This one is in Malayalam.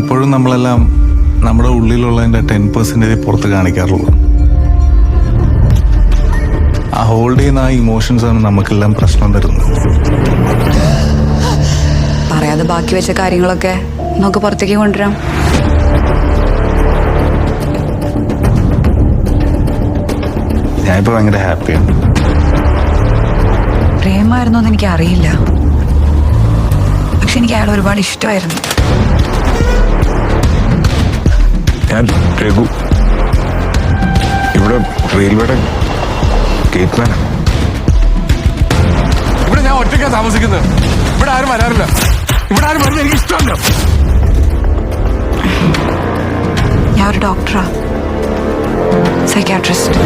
ഇപ്പോഴും നമ്മളെല്ലാം നമ്മുടെ ഉള്ളിലുള്ളതിൻ്റെ 10% പുറത്ത് കാണിക്കാറുള്ളൂ. ആ ഹോൾഡ് ചെയ്യുന്ന ആ ഇമോഷൻസാണ് നമുക്കെല്ലാം പ്രശ്നം തരുന്നത്. പറയാതെ ബാക്കി വെച്ച കാര്യങ്ങളൊക്കെ നമുക്ക് പുറത്തേക്ക് കൊണ്ടുവരാം. ഞാനിപ്പോൾ ഭയങ്കര ഹാപ്പിയാണ്. പ്രേമായിരുന്നു എന്ന് എനിക്ക് അറിയില്ല, പക്ഷെ എനിക്ക് അയാൾ ഒരുപാട് ഇഷ്ടമായിരുന്നു. ഞാൻ രഘു, ഇവിടെ റെയിൽവേയുടെ ഗേറ്റ്മാനാ. ഇവിടെ ഞാൻ ഒറ്റയ്ക്കാണ് താമസിക്കുന്നത്. ഇവിടെ ആരും വരാറില്ല. ഇവിടെ ആരും വരുന്നത് എനിക്ക് ഇഷ്ടമല്ല. ഞാൻ ഒരു ഡോക്ടറാ, സൈക്യാട്രിസ്റ്റ്.